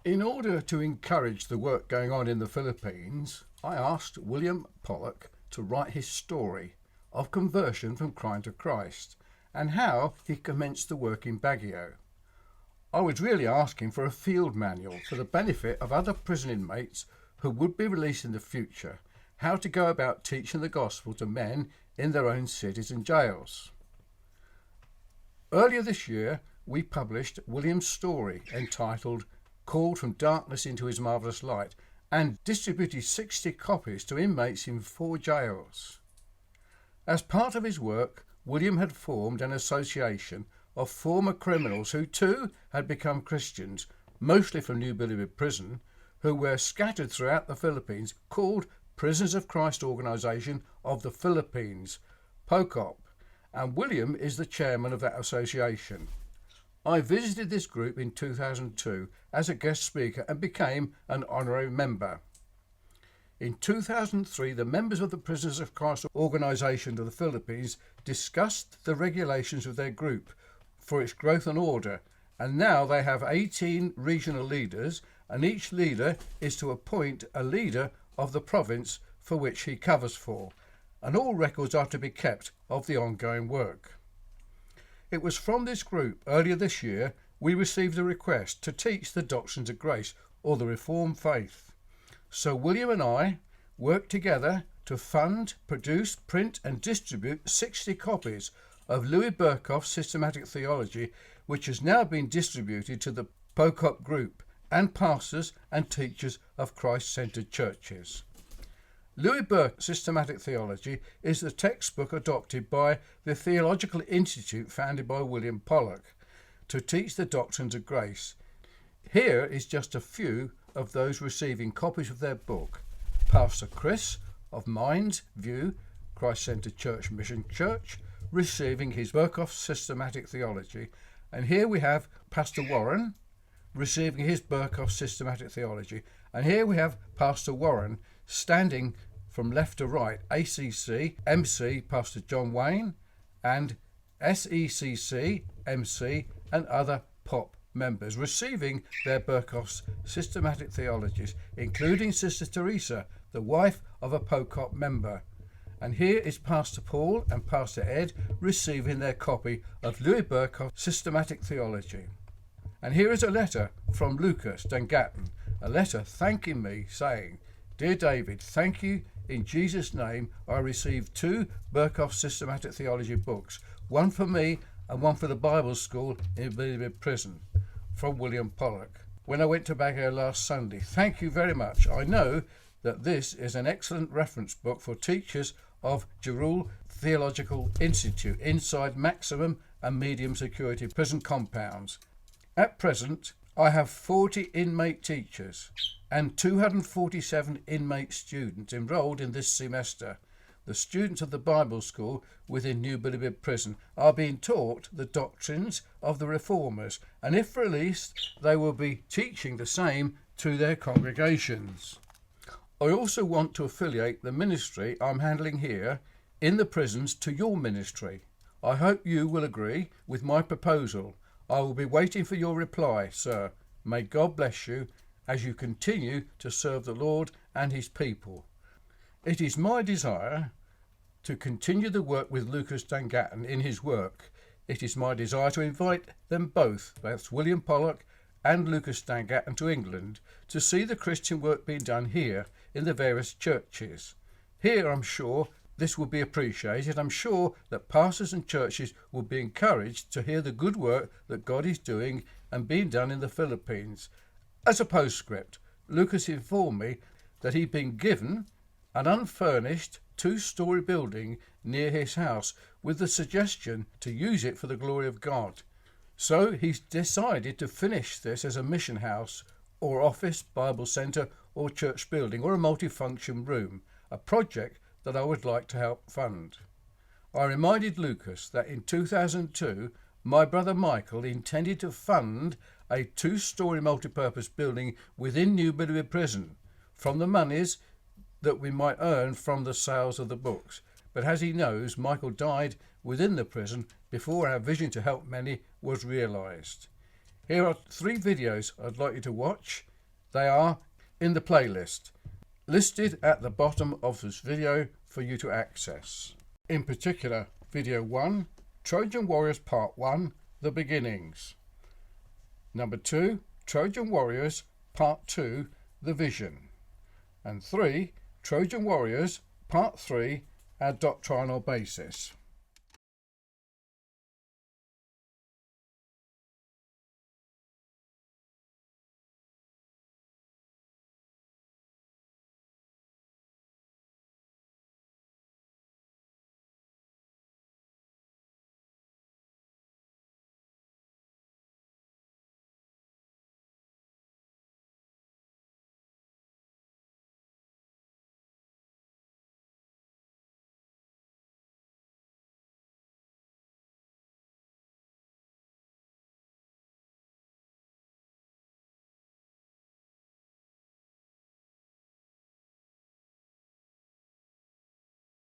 In order to encourage the work going on in the Philippines, I asked William Pollock to write his story of conversion from crime to Christ and how he commenced the work in Baguio. I was really asking for a field manual for the benefit of other prison inmates who would be released in the future, how to go about teaching the gospel to men in their own cities and jails. Earlier this year, we published William's story entitled Called from Darkness into His Marvellous Light and distributed 60 copies to inmates in 4 jails. As part of his work, William had formed an association of former criminals who too had become Christians, mostly from New Bilibid Prison, who were scattered throughout the Philippines, called Prisoners of Christ Organisation of the Philippines, POCOP, and William is the chairman of that association. I visited this group in 2002 as a guest speaker and became an honorary member. In 2003, the members of the Prisoners of Christ Organisation of the Philippines discussed the regulations of their group for its growth and order, and now they have 18 regional leaders, and each leader is to appoint a leader of the province for which he covers for, and all records are to be kept of the ongoing work. It was from this group earlier this year we received a request to teach the doctrines of grace or the Reformed faith. So William and I worked together to fund, produce, print and distribute 60 copies of Louis Berkhof's Systematic Theology, which has now been distributed to the POCOP group and pastors and teachers of Christ-centered churches. Louis Berkhof's Systematic Theology is the textbook adopted by the Theological Institute founded by William Pollock to teach the doctrines of grace. Here is just a few of those receiving copies of their book. Pastor Chris of Mind's View, Christ-Centered Church Mission Church, receiving his Berkhof's Systematic Theology. And here we have Pastor Warren receiving his Berkhof's Systematic Theology. And here we have Pastor Warren standing from left to right, ACC, MC, Pastor John Wayne, and SECC, MC, and other POP members receiving their Berkhof's Systematic Theologies, including Sister Teresa, the wife of a POCOP member. And here is Pastor Paul and Pastor Ed receiving their copy of Louis Berkhof's Systematic Theology. And here is a letter from Lucas Dangatton, a letter thanking me, saying, Dear David, thank you. In Jesus' name, I received 2 Berkhof's Systematic Theology books, one for me and one for the Bible School in Bilibid Prison, from William Pollock, when I went to Baguio last Sunday. Thank you very much. I know that this is an excellent reference book for teachers of Jerul Theological Institute inside maximum and medium security prison compounds. At present, I have 40 inmate teachers and 247 inmate students enrolled in this semester. The students of the Bible School within New Bilibid Prison are being taught the doctrines of the Reformers, and if released, they will be teaching the same to their congregations. I also want to affiliate the ministry I'm handling here in the prisons to your ministry. I hope you will agree with my proposal. I will be waiting for your reply, sir. May God bless you as you continue to serve the Lord and his people. It is my desire to continue the work with Lucas Dangatton in his work. It is my desire to invite them both, that's William Pollock and Lucas Dangatton, to England to see the Christian work being done here in the various churches. Here, I'm sure, this will be appreciated. I'm sure that pastors and churches will be encouraged to hear the good work that God is doing and being done in the Philippines. As a postscript, Lucas informed me that he'd been given an unfurnished 2-story building near his house with the suggestion to use it for the glory of God. So he's decided to finish this as a mission house or office, Bible centre or church building or a multifunction room, a project that I would like to help fund. I reminded Lucas that in 2002 my brother Michael intended to fund a 2-story multipurpose building within New Bilibid Prison from the monies that we might earn from the sales of the books. But as he knows, Michael died within the prison before our vision to help many was realised. Here are 3 videos I'd like you to watch They are in the playlist, listed at the bottom of this video for you to access. In particular, video 1, Trojan Warriors Part 1, The Beginnings. Number 2, Trojan Warriors Part 2, The Vision. And 3, Trojan Warriors Part 3, Our Doctrinal Basis.